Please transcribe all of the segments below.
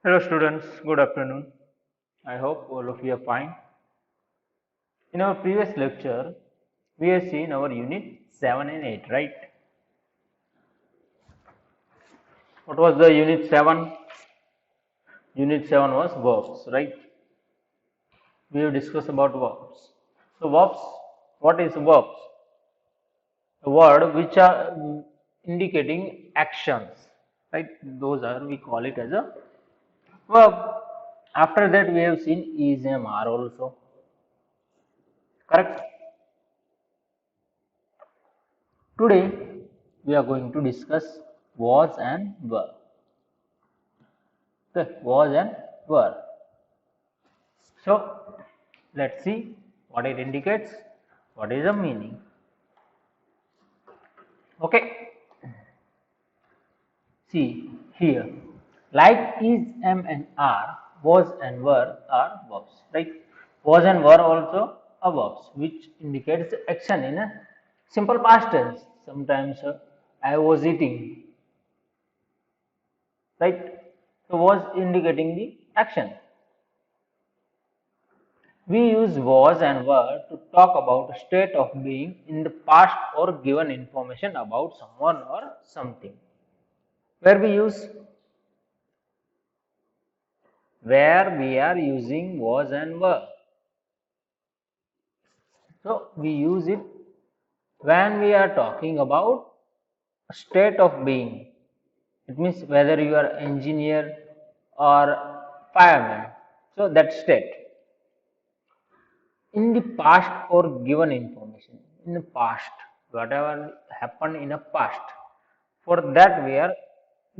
Hello students, good afternoon. I hope all of you are fine. In our previous lecture, we have seen our unit 7 and 8, right? What was the unit 7? Unit 7 was verbs, right? We have discussed about verbs. So verbs, what is verbs? A word which are indicating actions, right? Those are, we call it as a verb. After that, we have seen is and are also, correct? Today we are going to discuss was and were. Okay, was and were. So let's see what it indicates, what is the meaning. Okay, see here, like is, am and are, was and were are verbs, right? Was and were also are verbs which indicates action in a simple past tense. Sometimes I was eating, right? So was indicating the action. We use was and were to talk about a state of being in the past or given information about someone or something. Where we use where we are using was and were. So we use it when we are talking about a state of being. It means whether you are engineer or fireman. So that state. In the past or given information in the past, whatever happened in the past, for that we are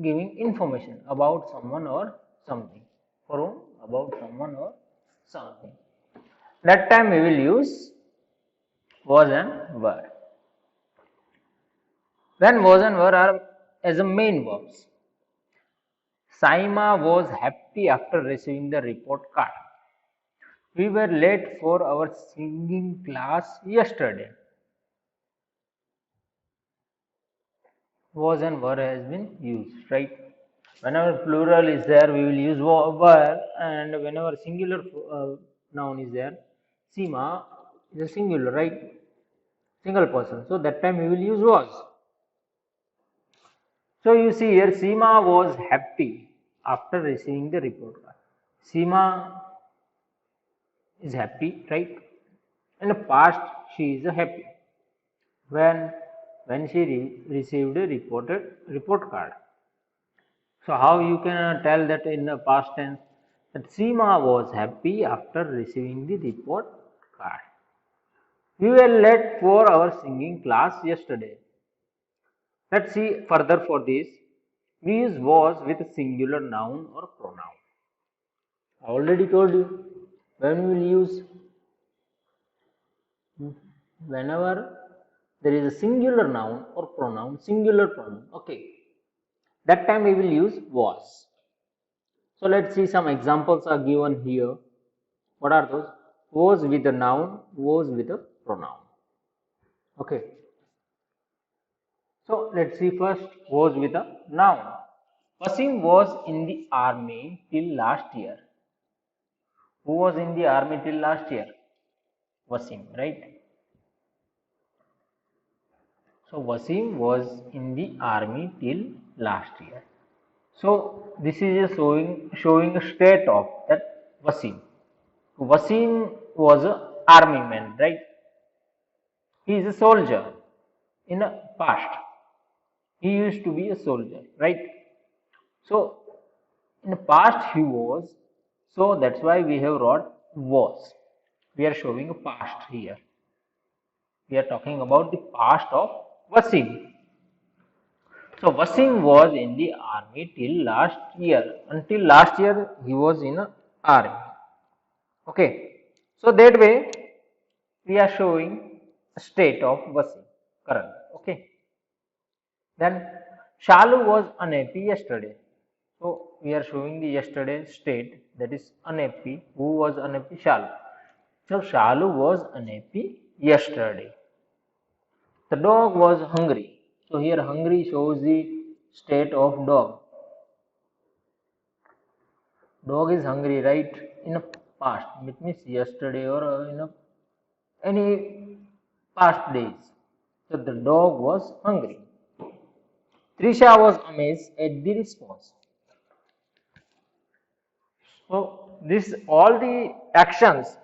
giving information about someone or something, for whom, about someone or something. That time we will use was and were. When was and were are as a main verbs. Saima was happy after receiving the report card. We were late for our singing class yesterday. Was and were has been used, right? Whenever plural is there, we will use were, and whenever singular noun is there, Seema is a singular, right? Single person. So that time we will use was. So you see here, Seema was happy after receiving the report card. Seema is happy, right? In the past, she is happy when she received a report card. So how you can tell that in the past tense that Seema was happy after receiving the report card. We were late for our singing class yesterday. Let's see further for this. We use was with a singular noun or pronoun. I already told you when we will use whenever there is a singular noun or pronoun, singular pronoun. Okay, that time we will use was. So let's see some examples are given here. What are those? Was with a noun, was with a pronoun. Okay. So let's see first was with a noun. Wasim was in the army till last year. Who was in the army till last year? Wasim, right? So Wasim was in the army till last year. So this is a showing a state of that Wasim. Wasim was a army man, right? He is a soldier in the past. He used to be a soldier, right? So in the past he was, so that's why we have wrote was. We are showing a past here. We are talking about the past of Wasim. So Wasim was in the army till last year. Until last year he was in a army. Okay. So that way we are showing a state of Wasim current. Okay. Then Shalu was unhappy yesterday. So we are showing the yesterday state, that is unhappy. Who was unhappy? Shalu. So Shalu was unhappy yesterday. The dog was hungry. So here hungry shows the state of dog. Dog is hungry, right? In a past, it means yesterday or any past days. So the dog was hungry. Trisha was amazed at the response. So this all the actions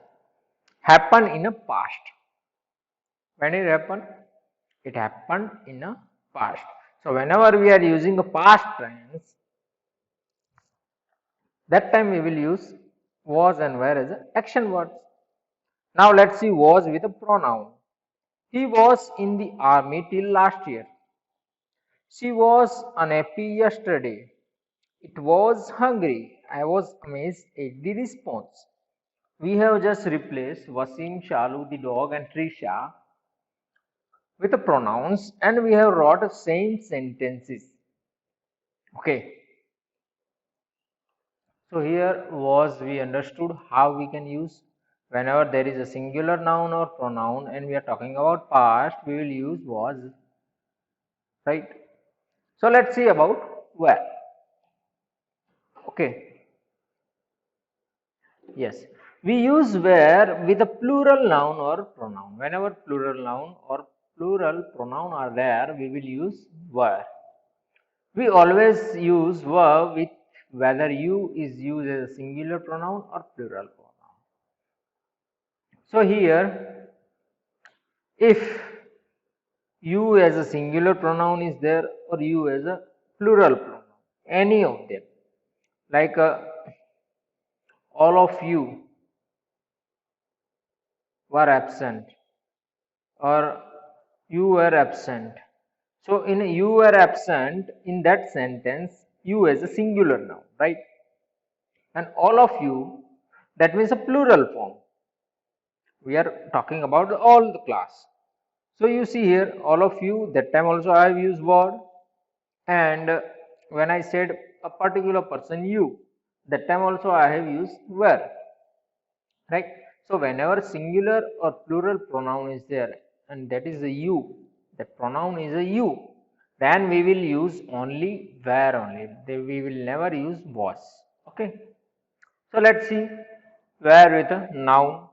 happen in a past. When it happened? It happened in a past. So whenever we are using a past tense, that time we will use was and were as action words. Now let's see was with a pronoun. He was in the army till last year. She was unhappy yesterday. It was hungry. I was amazed at the response. We have just replaced Wasim, Shalu, the dog, and Trisha with the pronouns, and we have wrote same sentences. Okay. So here was we understood how we can use whenever there is a singular noun or pronoun and we are talking about past, we will use was, right? So let's see about where. Okay. Yes. We use where with a plural noun or pronoun. Whenever plural noun or plural pronoun are there, we will use were. We always use were with whether you is used as a singular pronoun or plural pronoun. So here, if you as a singular pronoun is there or you as a plural pronoun, any of them, like all of you were absent or you were absent. So in you were absent, in that sentence, you as a singular noun, right? And all of you, that means a plural form. We are talking about all the class. So you see here, all of you, that time also I have used word, and when I said a particular person, you, that time also I have used were, right? So whenever singular or plural pronoun is there and that is a you, that pronoun is a you, then we will use only were only. We will never use was. Okay. So let's see where with a noun.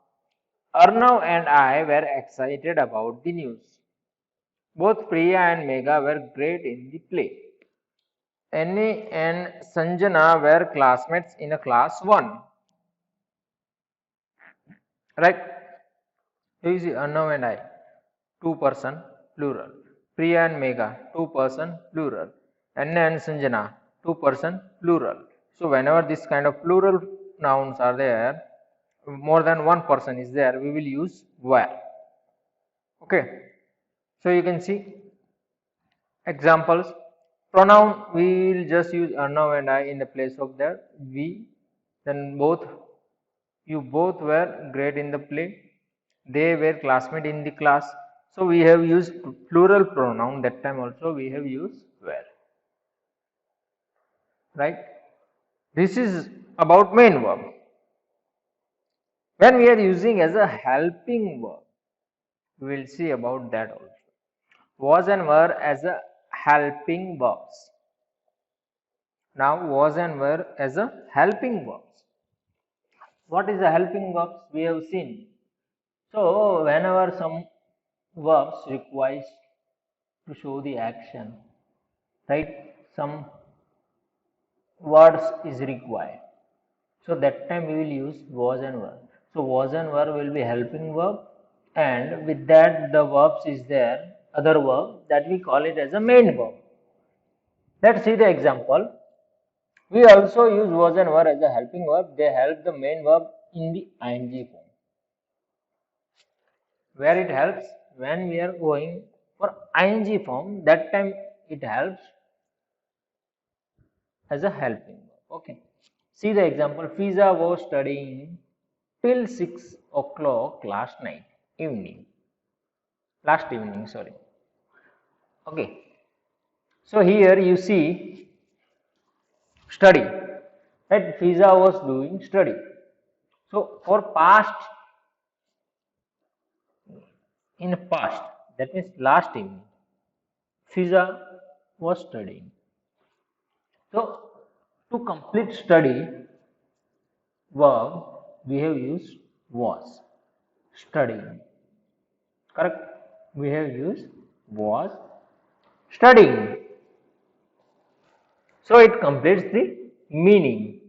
Arnav and I were excited about the news. Both Priya and Megha were great in the play. Annie and Sanjana were classmates in a class 1. Right? Here you see Arnav and I, 2-person plural. Priya and Megha, 2-person plural. Annie and Sanjana, 2-person plural. So whenever this kind of plural nouns are there, more than one person is there, we will use were. Okay. So you can see examples. Pronoun, we will just use Arnav and I in the place of that we. Then both, you both were great in the play. They were classmate in the class. So we have used plural pronoun. That time also we have used were. Right? This is about main verb. When we are using as a helping verb, we will see about that also. Was and were as a helping verbs. Now was and were as a helping verbs. What is a helping verbs? We have seen. So whenever some verbs requires to show the action, right? Some words is required. So that time we will use was and were. So was and were will be helping verb, and with that the verbs is there, other verb, that we call it as a main verb. Let's see the example. We also use was and were as a helping verb. They help the main verb in the ing form. Where it helps when we are going for ing form, that time it helps as a helping verb. Okay. See the example. Fiza was studying till 6 o'clock last night, last evening, sorry. Okay. So here you see study, right? Fiza was doing study. So for past, in past, that means last evening, Fiza was studying. So to complete study, verb, we have used was. Studying. Correct? We have used was studying. So it completes the meaning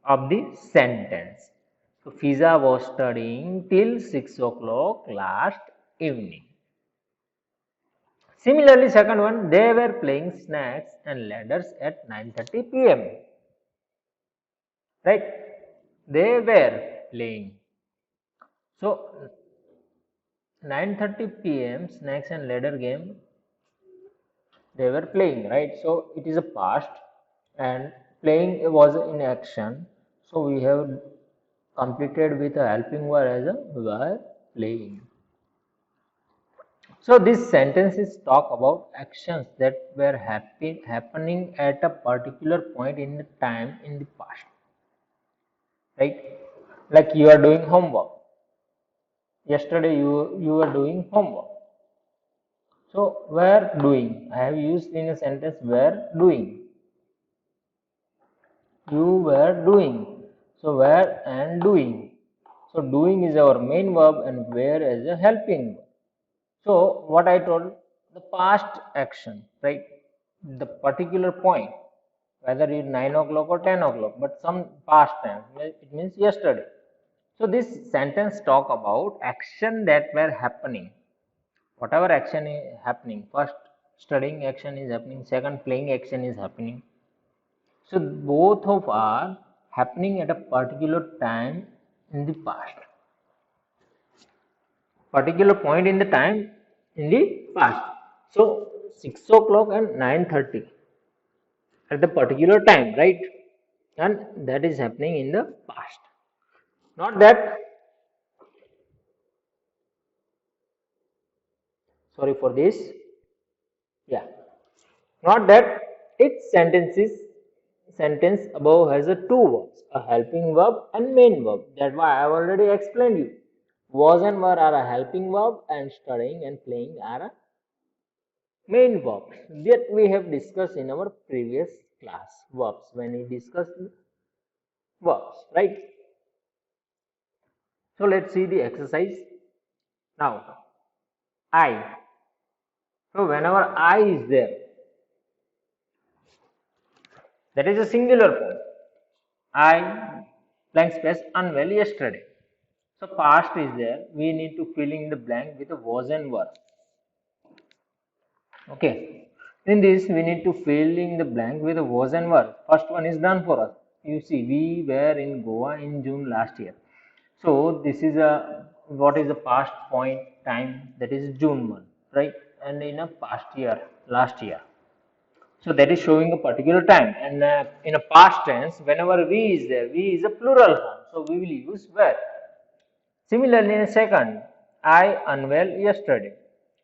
of the sentence. So Fiza was studying till 6 o'clock last evening. Similarly, second one, they were playing snakes and ladders at 9:30 p.m. Right? They were playing. So 9:30 p.m. snakes and ladder game they were playing, right? So it is a past and playing was in action. So we have completed with a helping verb as a were playing. So these sentences talk about actions that were happening at a particular point in the time in the past, right? Like you are doing homework. Yesterday you were doing homework. So were doing. I have used in a sentence were doing. You were doing. So were and doing. So doing is our main verb and were is a helping verb. So what I told, the past action, right? The particular point, whether it's 9 o'clock or 10 o'clock, but some past time, it means yesterday. So this sentence talk about action that were happening. Whatever action is happening, first studying action is happening, second playing action is happening. So both of are happening at a particular time in the past. Particular point in the time in the past. So 6 o'clock and 9:30 at the particular time, right? And that is happening in the past. Not that, sorry for this, yeah. Not that its sentence above has a two verbs, a helping verb and main verb. That's why I have already explained you. Was and were are a helping verb and studying and playing are a main verbs that we have discussed in our previous class. Verbs, when we discussed verbs, right? So let's see the exercise now. I. So whenever I is there, that is a singular form. I blank space unwell yesterday. So past is there. We need to fill in the blank with a was and were. Okay. In this, we need to fill in the blank with a was and were. First one is done for us. You see, we were in Goa in June last year. So this is a what is the past point time, that is June month, right? And in a past year, last year. So that is showing a particular time. And in a past tense, whenever we is there, we is a plural form. So we will use were. Similarly, in a second, I unwell yesterday.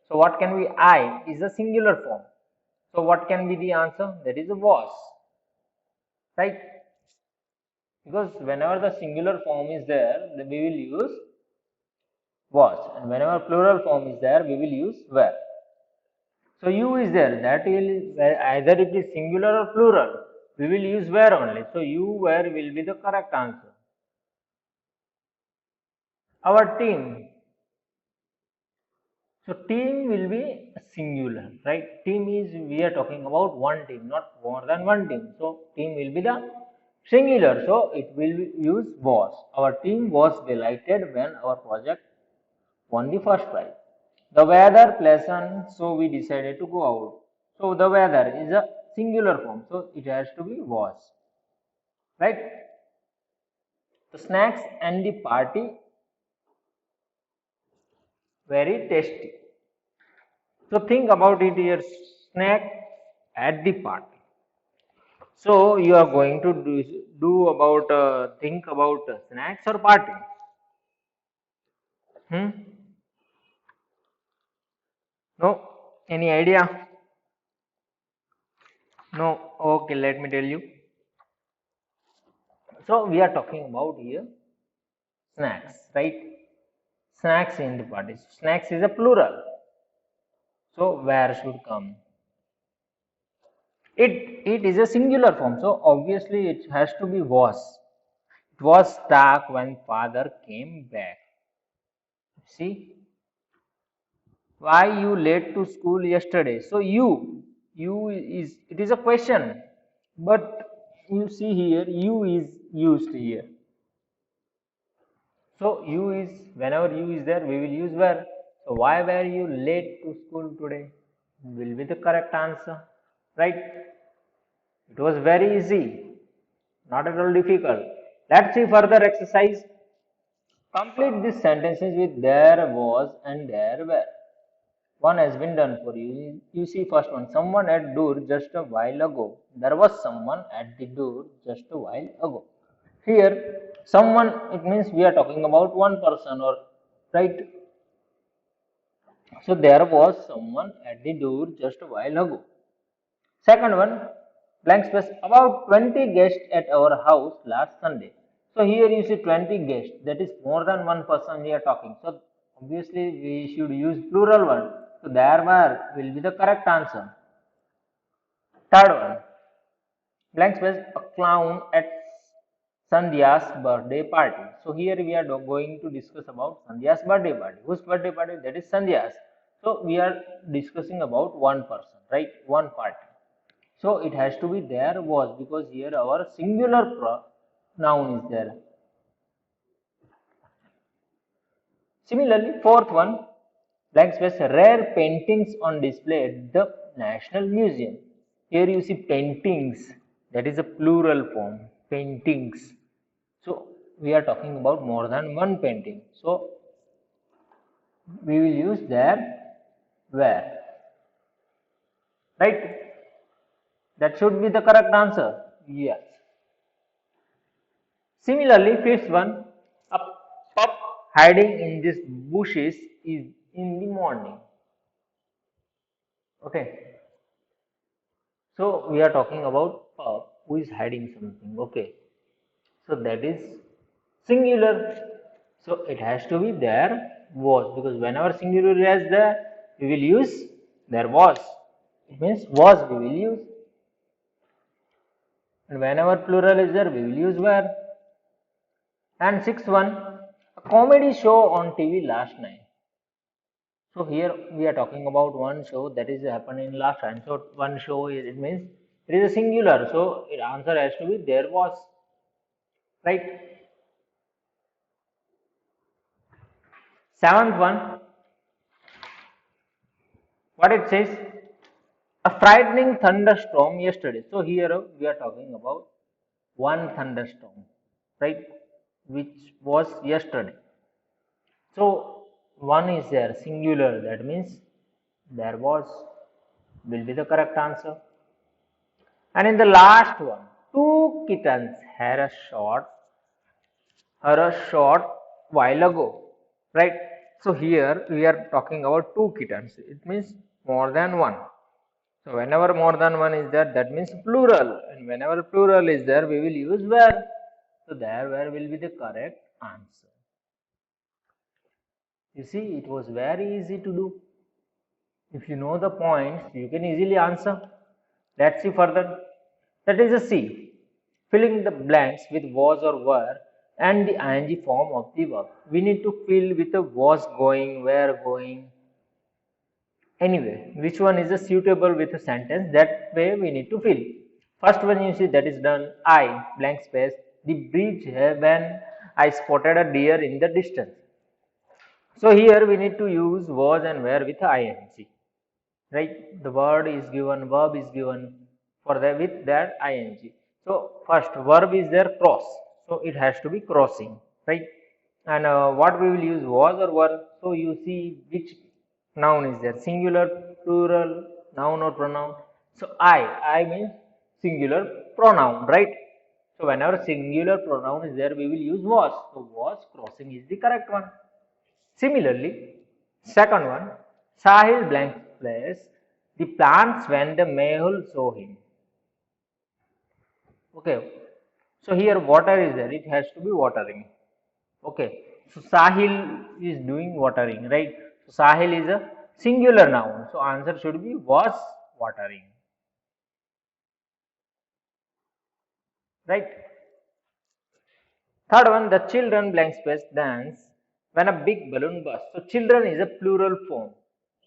So what can be I is a singular form. So what can be the answer? That is a was, right? Because whenever the singular form is there, we will use was, and whenever plural form is there, we will use were. So you is there, that will either it is singular or plural. We will use were only. So you were will be the correct answer. Our team. So team will be singular, right? Team is, we are talking about one team, not more than one team. So team will be the singular. So it will use was. Our team was delighted when our project won the first prize. The weather pleasant, so we decided to go out. So the weather is a singular form, so it has to be was, right? The snacks and the party very tasty. So think about it, your snack at the party. So you are going to do about think about snacks or party. Hmm? No? Any idea? No? Okay, let me tell you. So we are talking about here snacks, right? Snacks in the party. Snacks is a plural. So where should come? It is a singular form. So obviously it has to be was. was dark when father came back. See, why you late to school yesterday? So you is it is a question, but you see here you is used here. So you is whenever you is there we will use were. So why were you late to school today? Will be the correct answer, right? It was very easy, not at all difficult. Let's see further exercise. Complete these sentences with there was and there were. One has been done for you. You see first one. Someone at door just a while ago. There was someone at the door just a while ago. Here, someone, it means we are talking about one person or right. So there was someone at the door just a while ago. Second one, blank space, about 20 guests at our house last Sunday. So here you see 20 guests, that is more than one person we are talking. So obviously we should use plural one. So there were will be the correct answer. Third one, blank space, a clown at Sandhya's birthday party. So here we are going to discuss about Sandhya's birthday party. Whose birthday party? That is Sandhya's. So we are discussing about one person, right? One party. So it has to be there was because here our singular noun is there. Similarly, fourth one, blank space, rare paintings on display at the National Museum. Here you see paintings, that is a plural form, paintings. So we are talking about more than one painting. So we will use there where, right? That should be the correct answer. Yes. Similarly, fifth one, a pup hiding in these bushes is in the morning. Okay. So we are talking about pup who is hiding something. Okay. So that is singular. So it has to be there was because whenever singular is there, we will use there was. It means was we will use. And whenever plural is there, we will use were. And sixth one, a comedy show on TV last night. So here we are talking about one show that is happening last time. So one show is it means it is a singular. So the answer has to be there was, right. Seventh one, what it says, a frightening thunderstorm yesterday. So here we are talking about one thunderstorm, right, which was yesterday. So one is there singular. That means there was will be the correct answer. And in the last one, two kittens had a short while ago, right? So here we are talking about two kittens. It means more than one. So whenever more than one is there, that means plural. And whenever plural is there, we will use where. So there where will be the correct answer. You see, it was very easy to do. If you know the points, you can easily answer. Let's see further. That is a C. Filling the blanks with was or were and the ing form of the verb. We need to fill with a was going, were going. Anyway, which one is a suitable with a sentence? That way we need to fill. First one you see that is done. I blank space the bridge when I spotted a deer in the distance. So here we need to use was and were with ing. Right, the word is given, verb is given for the with that ing. So first verb is there cross, so it has to be crossing, right? And what we will use was or were. So you see which noun is there, singular, plural, noun or pronoun. So I means singular pronoun, right? So whenever singular pronoun is there, we will use was. So was crossing is the correct one. Similarly, second one, Sahil blank place the plants when the Mehul saw him. Okay, so here water is there, it has to be watering. Okay, so Sahil is doing watering, right? So Sahil is a singular noun, so answer should be was watering, right? Third one, the children blank space dance when a big balloon bursts. So children is a plural form.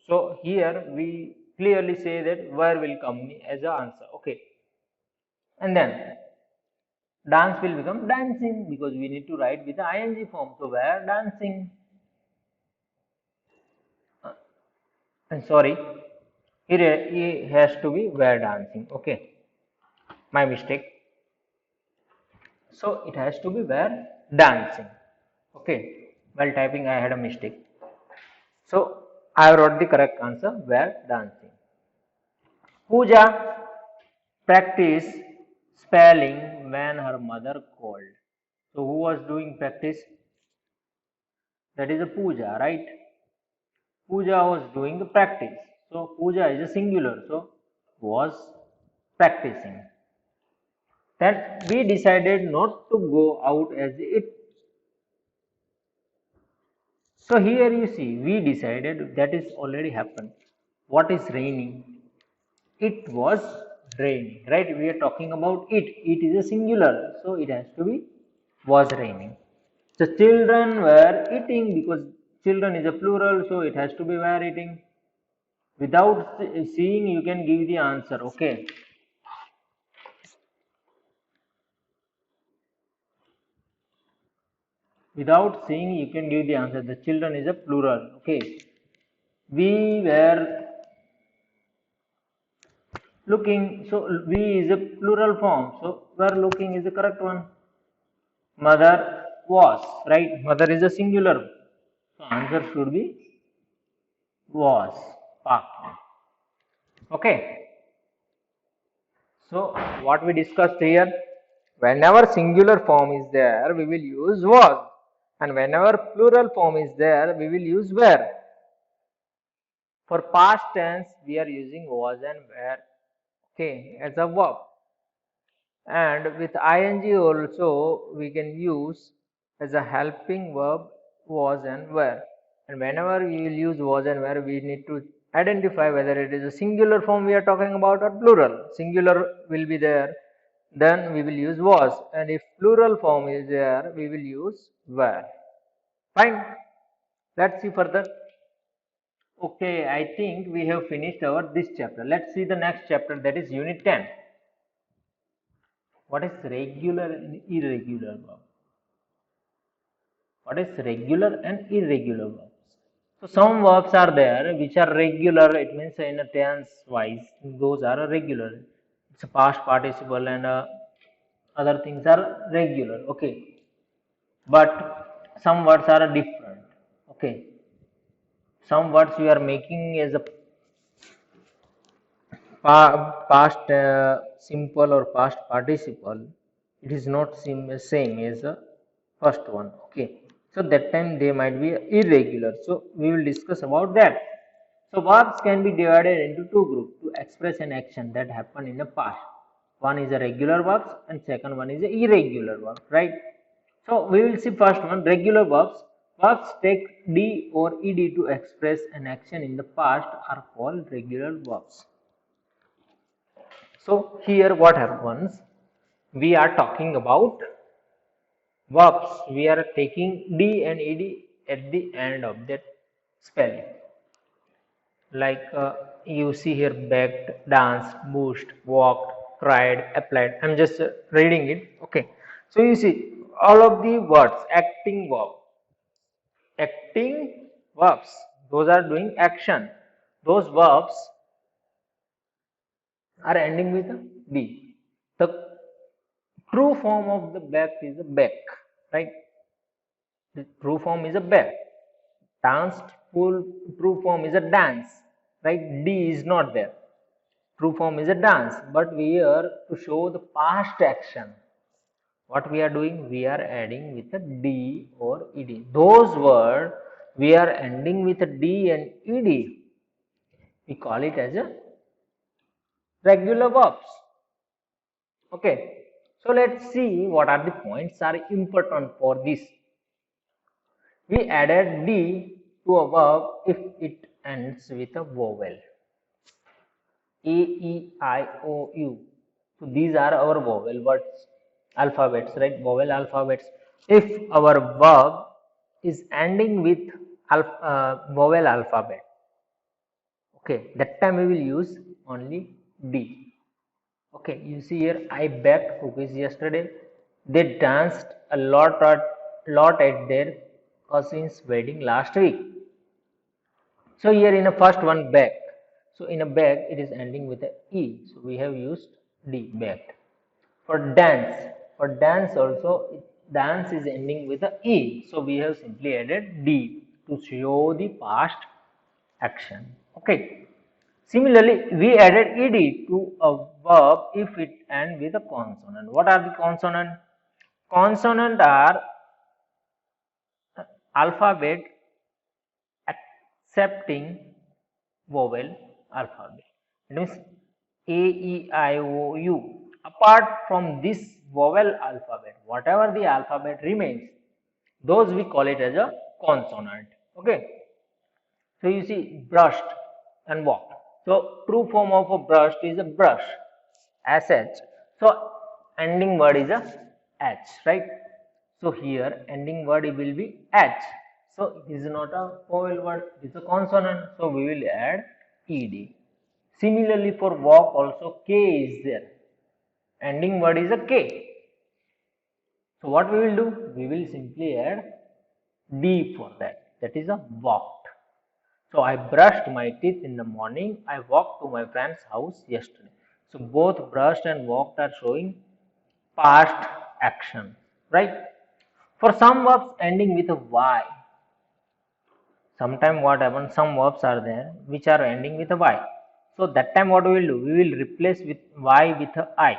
So here we clearly say that where will come as a answer. Okay. And then dance will become dancing because we need to write with the ing form. So where dancing. And sorry, it has to be where dancing. Okay. My mistake. So it has to be where dancing. Okay. While typing I had a mistake. So I wrote the correct answer where dancing. Pooja practiced spelling when her mother called. So who was doing practice? That is a Pooja, right? Pooja was doing the practice. So Pooja is a singular. So was practicing. Then we decided not to go out as it. So here you see we decided that is already happened. What is raining? It was raining, right? We are talking about it. It is a singular, so it has to be was raining. The children were eating because children is a plural, so it has to be were eating. Without seeing, you can give the answer. Okay. Without seeing, you can give the answer. The children is a plural. Okay. We were looking. So we is a plural form. So were looking is the correct one. Mother was, right? Mother is a singular. So answer should be was. Parked. Okay. So what we discussed here, whenever singular form is there, we will use was, and whenever plural form is there, we will use were. For past tense, we are using was and were, okay, as a verb. And with ing also, we can use as a helping verb was and were. And whenever we will use was and were, we need to identify whether it is a singular form we are talking about or plural. Singular will be there, then we will use was, and if plural form is there, we will use were. Fine. Let's see further. Okay, I think we have finished our this chapter. Let's see the next chapter, that is unit 10. What is regular and irregular verb? What is regular and irregular verbs? So some verbs are there which are regular. It means in a tense wise, those are regular. It's a past participle and other things are regular. Okay, but some words are different. Okay, some words we are making as a past simple or past participle. It is not same as the first one. Okay, so that time they might be irregular, so we will discuss about that. So verbs can be divided into two groups to express an action that happened in the past. One is a regular verbs and second one is a irregular verb, right? So we will see first one, regular verbs. Verbs take d or ed to express an action in the past are called regular verbs. So here what happens, we are talking about verbs. We are taking d and ed at the end of that spelling. Like you see here, begged, danced, pushed, walked, cried, applied. I'm just reading it. Okay. So you see all of the words, acting verbs. Those are doing action. Those verbs are ending with a d. The true form of the back is a back, right? The true form is a back. Danced full true form is a dance, right? D is not there. True form is a dance, but we are to show the past action. What we are doing? We are adding with a D or ED. Those words we are ending with a D and ED. We call it as a regular verbs. Okay. So let's see what are the points are important for this. We added D to a verb if it ends with a vowel. A, E, I, O, U. So these are our vowel words, alphabets, right? Vowel alphabets. if our verb is ending with vowel alphabet, okay, that time we will use only D. Okay, you see here, I baked cookies yesterday. They danced a lot at their cousin's wedding last week. So here in the first one, baked. So in a bag it is ending with a E, so we have used D, baked. For dance also, dance is ending with a E, so we have simply added D to show the past action. Okay. Similarly, we added ed to a verb if it ends with a consonant. What are the consonant? Consonant are alphabet accepting vowel alphabet. It means A, E, I, O, U. Apart from this vowel alphabet, whatever the alphabet remains, those we call it as a consonant. Okay. So you see, brushed and walked. So true form of a brushed is a brush, sh. So ending word is a h, right? So here ending word will be h. So it is not a vowel word, it is a consonant. So we will add ed. Similarly for walk also k is there. Ending word is a k. So what we will do? We will simply add d for that. That is a walked. So I brushed my teeth in the morning. I walked to my friend's house yesterday. So both brushed and walked are showing past action, right? For some verbs ending with a Y, sometime what happens, some verbs are there which are ending with a Y. So that time what we will do? We will replace with Y with a I.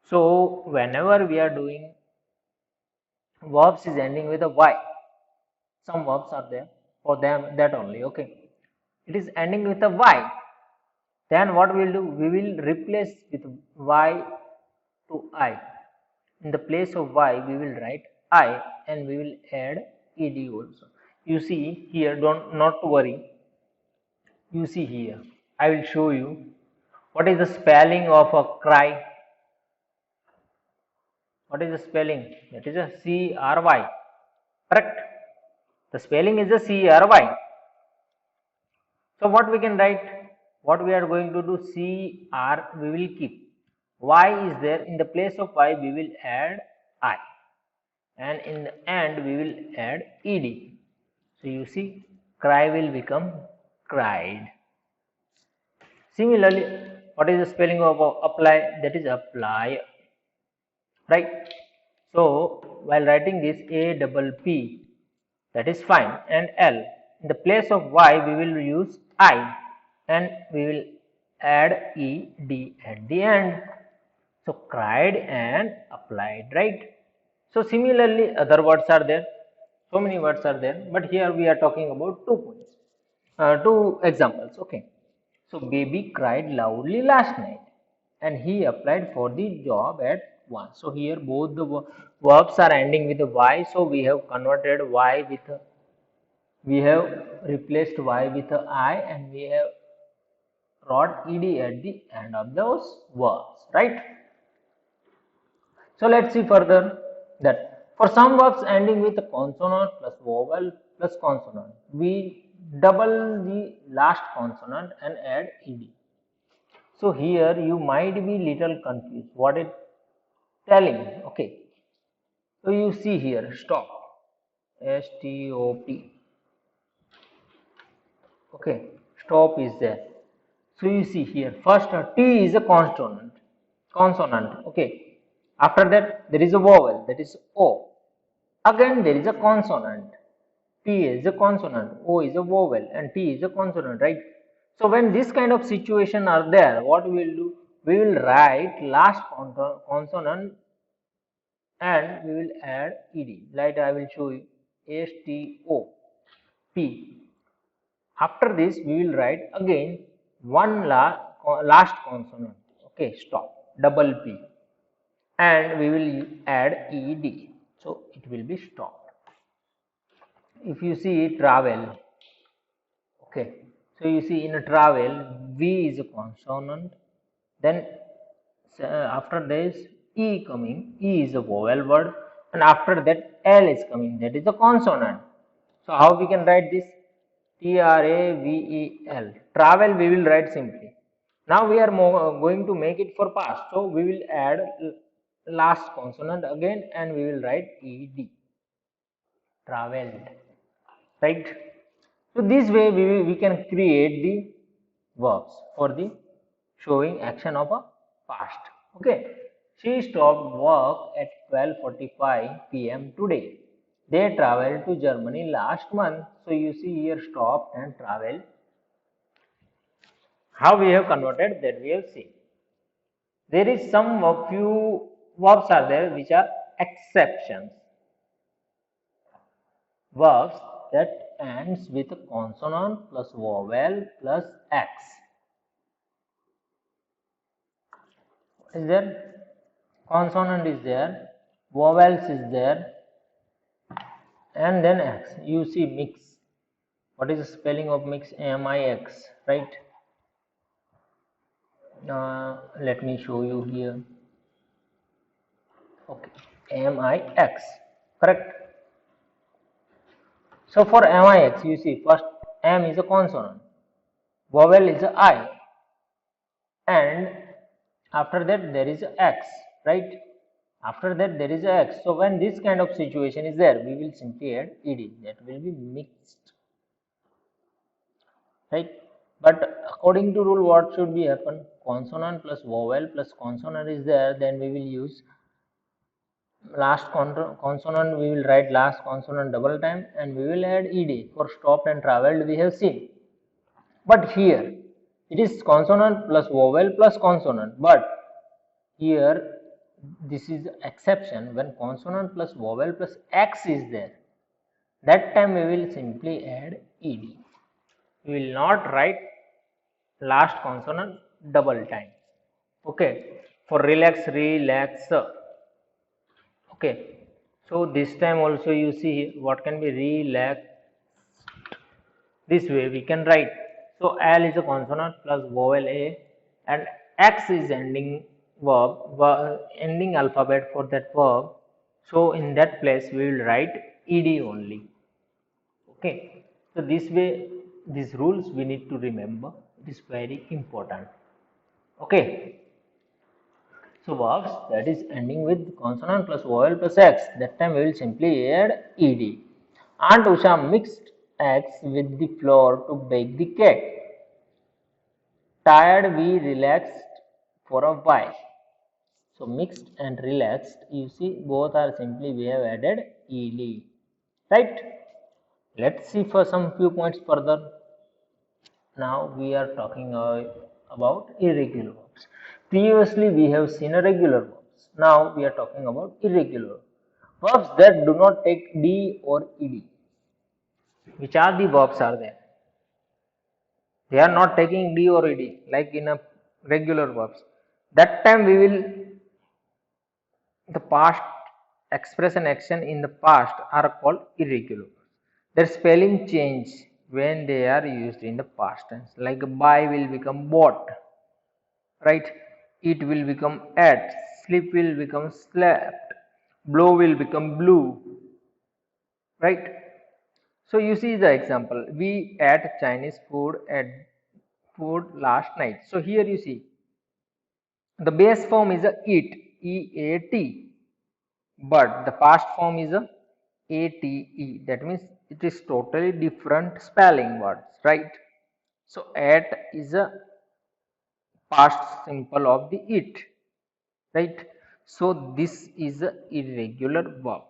So whenever we are doing verbs is ending with a Y, some verbs are there for them that only, okay. It is ending with a Y. Then what we will do? We will replace with Y to I. In the place of Y, we will write I and we will add ed also. You see here, don't not to worry. You see here, I will show you what is the spelling of a cry. What is the spelling? That is a CRY. Correct. The spelling is a CRY. So what we can write? What we are going to do? CR we will keep. Y is there. In the place of Y we will add I. And in the end we will add ed. So you see, cry will become cried. Similarly, what is the spelling of apply? That is apply, right? So while writing this A double P, that is fine, and L, in the place of Y we will use I and we will add ed at the end. So cried and applied, right? So similarly other words are there, so many words are there, but here we are talking about 2 points, 2 examples. Okay. So baby cried loudly last night and he applied for the job at once. So here both the verbs are ending with a Y, so we have converted Y with a, we have replaced Y with a I and we have wrote ed at the end of those verbs, right? So let's see further that for some verbs ending with a consonant plus vowel plus consonant, we double the last consonant and add ed. So here you might be little confused what it telling. Okay. So you see here stop, STOP. Okay, stop is there. So you see here first T is a consonant. Okay. After that there is a vowel, that is O. Again there is a consonant. T is a consonant, O is a vowel and T is a consonant, right? So when this kind of situation are there, what we will do? We will write last consonant and we will add ed. Like I will show you STOP. After this we will write again one last consonant. Okay, stop, double P, and we will add ed. So it will be stop. If you see travel, okay, so you see in a travel V is a consonant, then after this E coming, E is a vowel word, and after that L is coming, that is a consonant. So how we can write this? Travel. Travel we will write simply. Now we are going to make it for past. So we will add last consonant again and we will write ed. Traveled. Right? So this way we can create the verbs for the showing action of a past. Okay. She stopped work at 12:45 p.m. today. They traveled to Germany last month. So you see here stopped and traveled. How we have converted that we have seen. There is some few verbs are there which are exceptions. Verbs that ends with a consonant plus vowel plus x. Is there? Consonant is there, vowels is there, and then x. You see mix. What is the spelling of mix? M-I-X, right? Let me show you here. Okay, M-I-X, correct? So for M-I-X, you see first M is a consonant, vowel is a I, and after that there is a X, right? After that there is a X. So when this kind of situation is there, we will simply add ed. That will be mixed, right? But according to rule, what should be happen? Consonant plus vowel plus consonant is there, then we will use last consonant, we will write last consonant double time and we will add ed. For stopped and traveled we have seen, but here it is consonant plus vowel plus consonant, but here this is exception. When consonant plus vowel plus x is there, that time we will simply add ed. We will not write last consonant double time. Okay, for relax, relaxer. Okay, so this time also you see what can be relax. This way we can write. So L is a consonant plus vowel a and x is ending verb, ending alphabet for that verb. So in that place we will write ed only. Okay, so this way these rules we need to remember. It is very important. Okay, so verbs that is ending with consonant plus vowel plus x, that time we will simply add ed. Aunt Usha mixed eggs with the flour to bake the cake. Tired, we relaxed for a while. So mixed and relaxed, you see both are simply we have added ed, right? Let's see for some few points further. Now we are talking about irregular verbs. Previously we have seen a regular verbs. Now we are talking about irregular verbs that do not take d or ed. Which are the verbs are there? They are not taking d or ed like in a regular verbs. That time we will the past expression action in the past are called irregular. Their spelling change when they are used in the past tense. Like buy will become bought, right? Eat will become ate, sleep will become slept, blow will become blew, right? So you see the example. We ate Chinese food last night. So here you see the base form is a eat, E-A-T, but the past form is a A-T-E. That means it is totally different spelling words, right? So ate is a past simple of the it, right? So this is a irregular verb.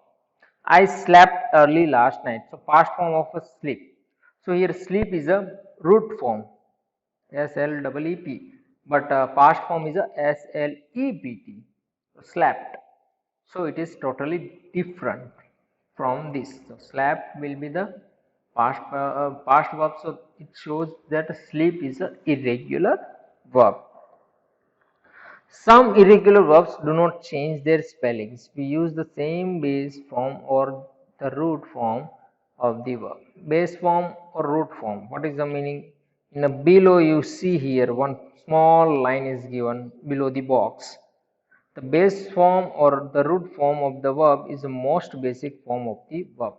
I slept early last night. So past form of a sleep. So here sleep is a root form, sleep, but past form is a slept, slept. So it is totally different from this. So slept will be the past verb. So it shows that sleep is a irregular verb. Some irregular verbs do not change their spellings. We use the same base form or the root form of the verb. Base form or root form. What is the meaning? In a below you see here one small line is given below the box. The base form or the root form of the verb is the most basic form of the verb.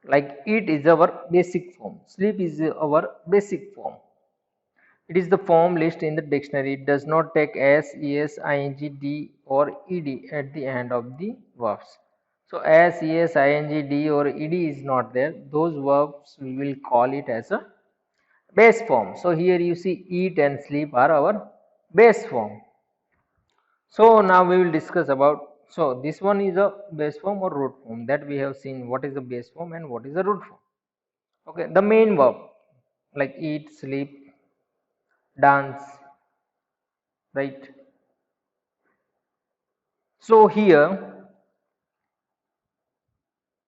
Like eat is our basic form, sleep is our basic form. It is the form list in the dictionary. It does not take s, es, ing, d or ed at the end of the verbs. So s, es, ing, d or ed is not there. Those verbs we will call it as a base form. So here you see eat and sleep are our base form. So now we will discuss about, so this one is a base form or root form, that we have seen what is the base form and what is the root form. Okay, the main verb like eat, sleep, dance, right? So here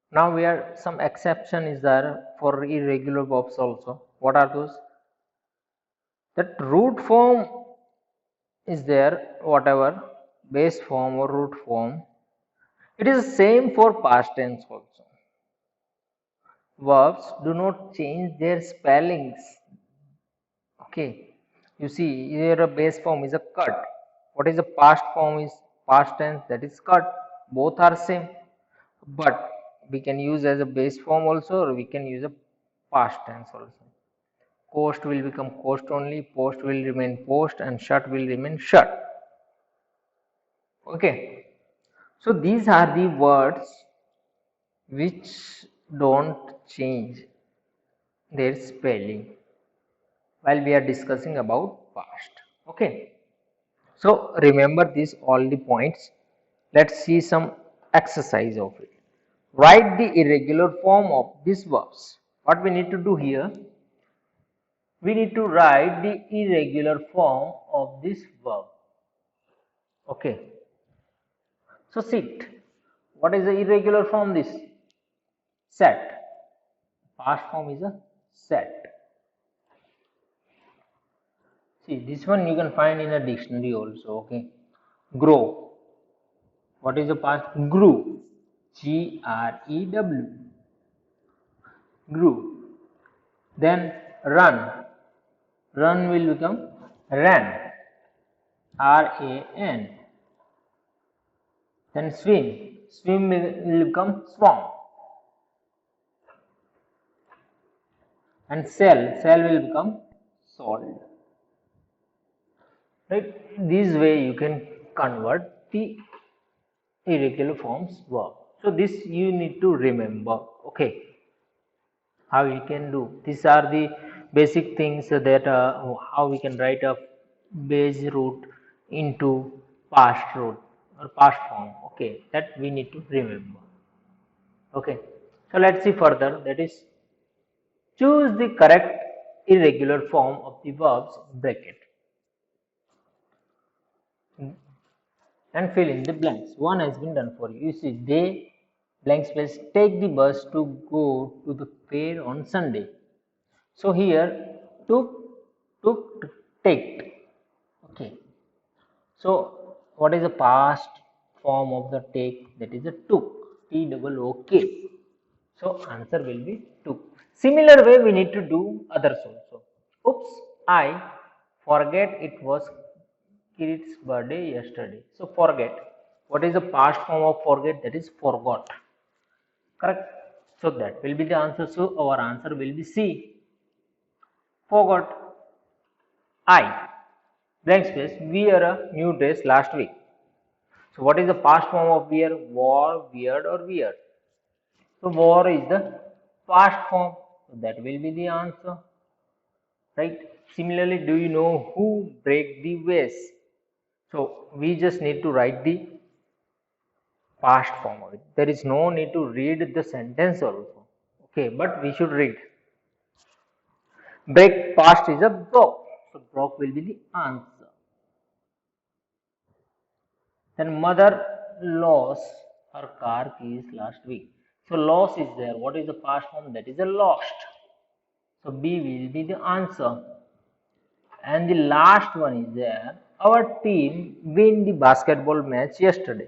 now we are, some exception is there for irregular verbs also. What are those? That root form is there, whatever base form or root form, it is same for past tense also. Verbs do not change their spellings. Okay, you see here a base form is a cut. What is the past form is past tense, that is cut. Both are same, but we can use as a base form also, or we can use a past tense also. Coast will become coast only, post will remain post, and shut will remain shut. Okay, so these are the words which don't change their spelling while we are discussing about past. Okay, so remember these all the points. Let's see some exercise of it. Write the irregular form of these verbs. What we need to do here, we need to write the irregular form of this verb. Okay, so sit, what is the irregular form? This sat, past form is a sat. See, this one you can find in a dictionary also. Okay, grow, what is the past? Grew, Grew, grew. Then run, run will become ran, RAN. Then swim, swim will become swam. And sell, sell will become sold. Right? This way you can convert the irregular forms verb. So this you need to remember. Okay, how you can do. These are the basic things that how we can write a base root into past root or past form. Okay, that we need to remember. Okay, so let's see further. That is, choose the correct irregular form of the verbs bracket and fill in the blanks. One has been done for you. You see, they blank space take the bus to go to the fair on Sunday. So here took, take. Okay. So what is the past form of the take? That is a took. T-O-O-K. So answer will be took. Similar way we need to do others also. Oops, I forget it was Kirit's birthday yesterday. So forget. What is the past form of forget? That is forgot. Correct. So that will be the answer. So our answer will be C. Forgot. I blank space wear a new dress last week. So what is the past form of wear? Wore, weird or weird. So wore is the past form. So that will be the answer. Right. Similarly, do you know who break the vase? So we just need to write the past form of it. There is no need to read the sentence also. Okay, but we should read. Break past is a broke. So broke will be the answer. Then mother lost her car keys last week. So loss is there. What is the past form? That is a lost. So B will be the answer. And the last one is there. Our team win the basketball match yesterday.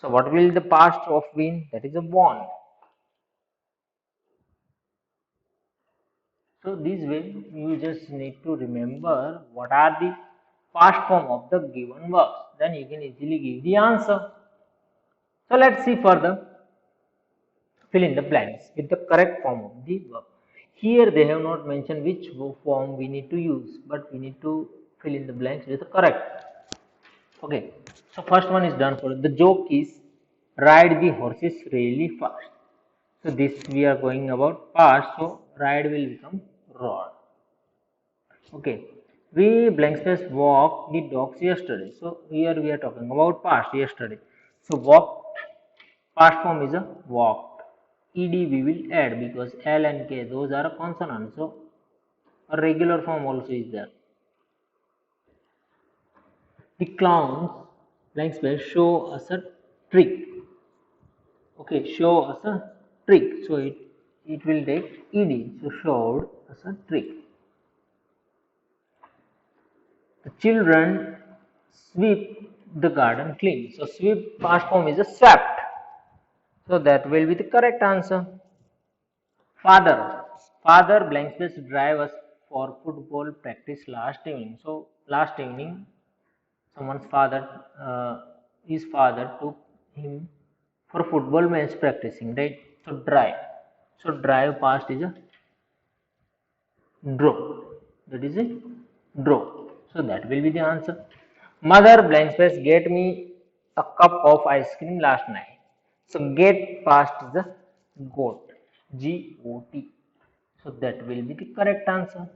So what will the past of win? That is a won. So this way you just need to remember what are the past form of the given verbs. then you can easily give the answer. So let's see further. Fill in the blanks with the correct form of the verb. Here they have not mentioned which form we need to use, but we need to fill in the blanks with the correct. Okay, so first one is done for. The joke is ride the horses really fast. So this we are going about past, so ride will become rod. Okay, we blank space walked the dogs yesterday. So here we are talking about past yesterday. So walked, past form is a walked. Ed we will add because L and K those are consonants. So a regular form also is there. The clowns blank space show us a trick. Okay, show us a trick. So it will take ed. So showed us a trick. The children sweep the garden clean. So sweep past form is a swept. So that will be the correct answer. Father. Father blank space drive us for football practice last evening. So last evening someone's father, his father took him for football match practicing, right? So drive. So drive past is a drove. That is a drove. So that will be the answer. Mother blank space get me a cup of ice cream last night. So get past is a goat. G-O-T. So that will be the correct answer.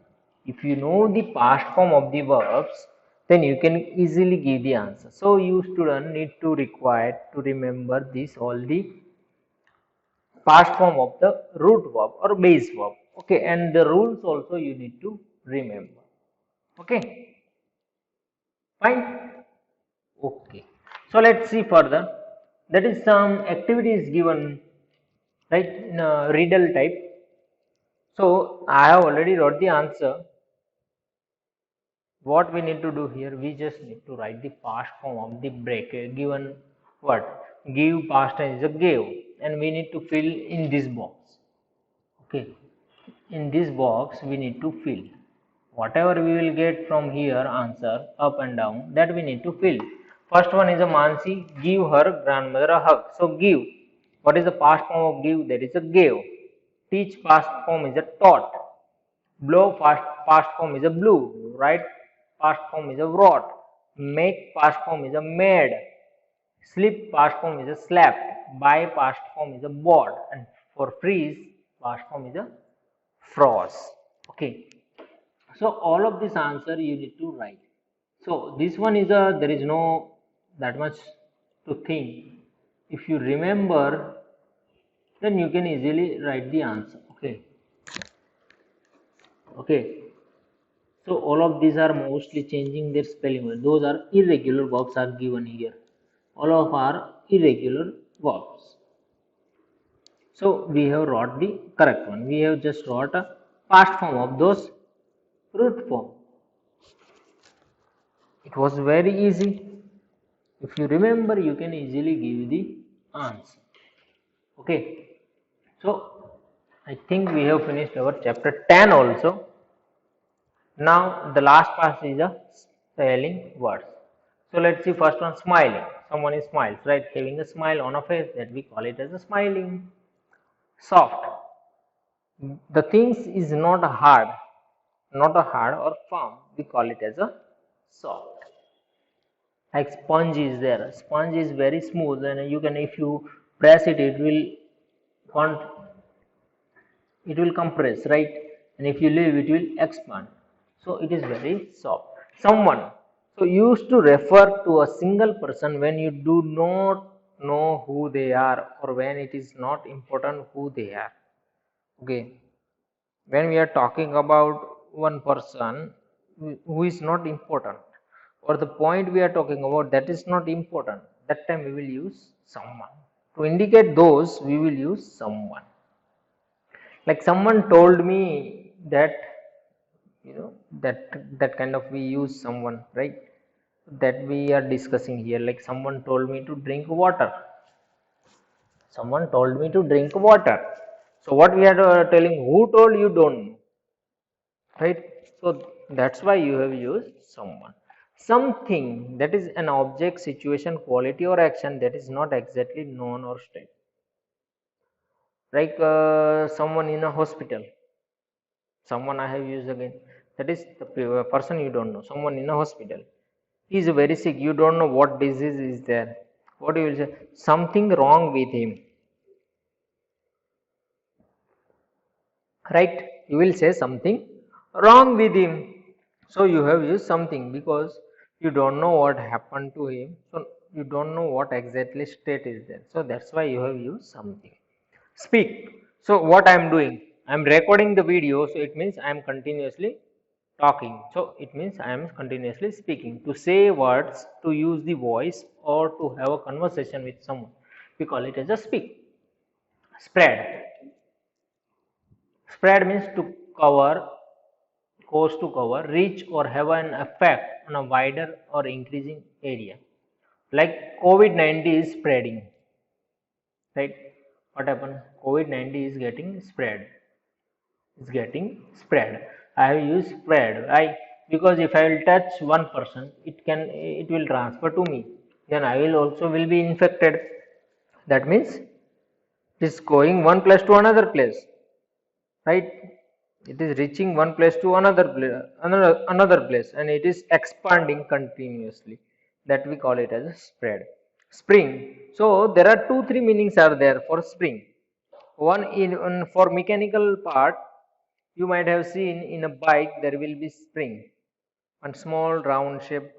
If you know the past form of the verbs, then you can easily give the answer. So you student need to require to remember this all the past form of the root verb or base verb. Okay, and the rules also you need to remember. Okay, fine. Okay, so let's see further. That is some activities given, right, in a riddle type. So I have already wrote the answer. What we need to do here, we just need to write the past form of the bracket given what give past tense is a gave, and we need to fill in this box. Okay, in this box we need to fill whatever we will get from here answer up and down, that we need to fill. First one is a Mansi give her grandmother a hug. So give, what is the past form of give? That is a gave. Teach past form is a taught. Blow past form is a blew. Write past form is a wrote. Make past form is a made. Sleep past form is a slept. Buy past form is a bought. And for freeze past form is a froze. Okay, so all of this answer you need to write. So this one is a, there is no that much to think. If you remember, then you can easily write the answer. Okay, okay, so all of these are mostly changing their spelling. Those are irregular verbs are given here. All of are irregular verbs. So we have wrote the correct one. We have just wrote a past form of those root form. It was very easy. If you remember, you can easily give the answer. Okay. So I think we have finished our chapter 10 also. Now the last part is a spelling words. So let's see first one, smiling. Someone is smiles, right? Having a smile on a face, that we call it as a smiling. Soft. The things is not hard or firm. We call it as a soft. Like sponge is there. Sponge is very smooth, and you can, if you press it, it will compress, right? And if you leave, it will expand. So it is very soft. Someone. So used to refer to a single person when you do not know who they are, or when it is not important who they are. Okay, when we are talking about one person who is not important, or the point we are talking about that is not important, that time we will use someone. To indicate those, we will use someone. Like someone told me that, that kind of we use someone, right? That we are discussing here. Like someone told me to drink water. Someone told me to drink water. So what we are telling, who told, you don't know, right? So that's why you have used someone. something that is an object, situation, quality or action that is not exactly known or stated. Like someone in a hospital, someone I have used again, that is the person you don't know, someone in a hospital, he is very sick, you don't know what disease is there. What you will say? Something wrong with him, right? You will say something wrong with him. So you have used something because you don't know what happened to him, so you don't know what exactly state is there, so that's why you have used something. Speak. So what I am doing, I am recording the video, so it means I am continuously talking, so it means I am continuously speaking. To say words, to use the voice, or to have a conversation with someone, we call it as a speak. Spread. Spread means to cover, cause to cover, reach or have an effect on a wider or increasing area. Like COVID-19 is spreading, right? What happened? COVID-19 is getting spread. Is getting spread. I have used spread, right? Because if I will touch one person, it will transfer to me. Then I will also will be infected. That means it is going one place to another place, right? It is reaching one place to another place, and it is expanding continuously. That we call it as a spread. Spring. So there are two three meanings are there for spring. One in for mechanical part, you might have seen in a bike there will be spring. One small round shape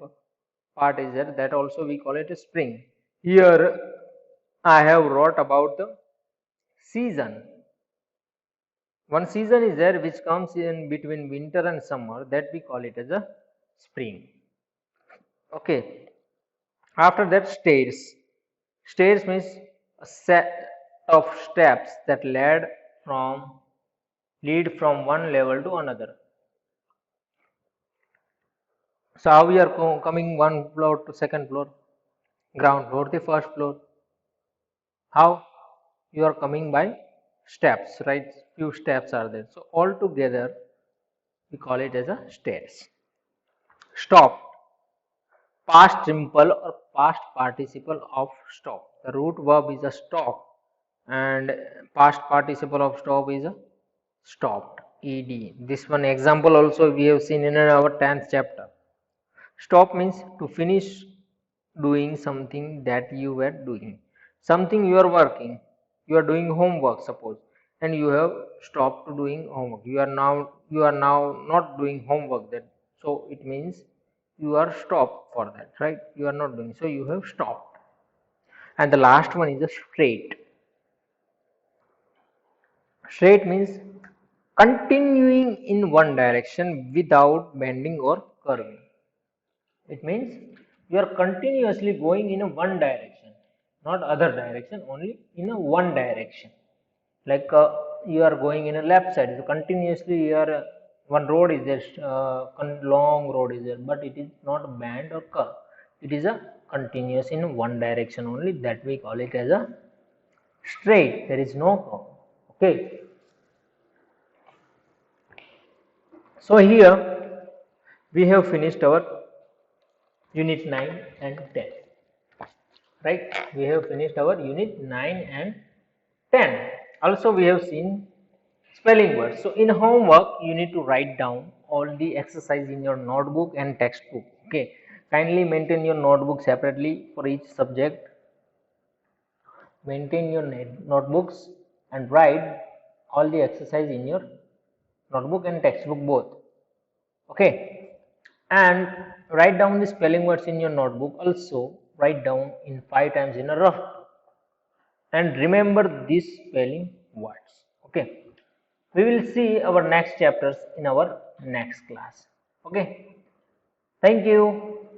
part is there, that also we call it a spring. Here I have wrote about the season. One season is there which comes in between winter and summer, that we call it as a spring. Okay. After that, stairs. Stairs means a set of steps that lead from one level to another. So how we are coming one floor to second floor, ground floor to first floor. How you are coming by steps, right? Few steps are there. So all together we call it as a stairs. Stop. Past simple or past participle of stop. The root verb is a stop, and past participle of stop is a stopped. Ed. This one example also we have seen in our 10th chapter. Stop means to finish doing something that you were doing. Something you are working. You are doing homework, suppose, and you have stopped doing homework. You are now not doing homework. That so it means you are stopped for that, right? You are not doing, so you have stopped. And the last one is a straight. Straight means continuing in one direction without bending or curving. It means you are continuously going in a one direction, not other direction, only in a one direction. Like you are going in a left side, so continuously you are one road is there, long road is there, but it is not bend or curve. It is a continuous in one direction only, that we call it as a straight. There is no curve. Okay. So here we have finished our unit 9 and 10. Right? We have finished our unit 9 and 10. Also we have seen spelling words. So in homework you need to write down all the exercise in your notebook and textbook. Okay. Kindly maintain your notebook separately for each subject. Maintain your notebooks and write all the exercise in your notebook and textbook both. Okay. And write down the spelling words in your notebook. Also write down in 5 times in a row, and remember these spelling words. Okay, we will see our next chapters in our next class. Okay, thank you.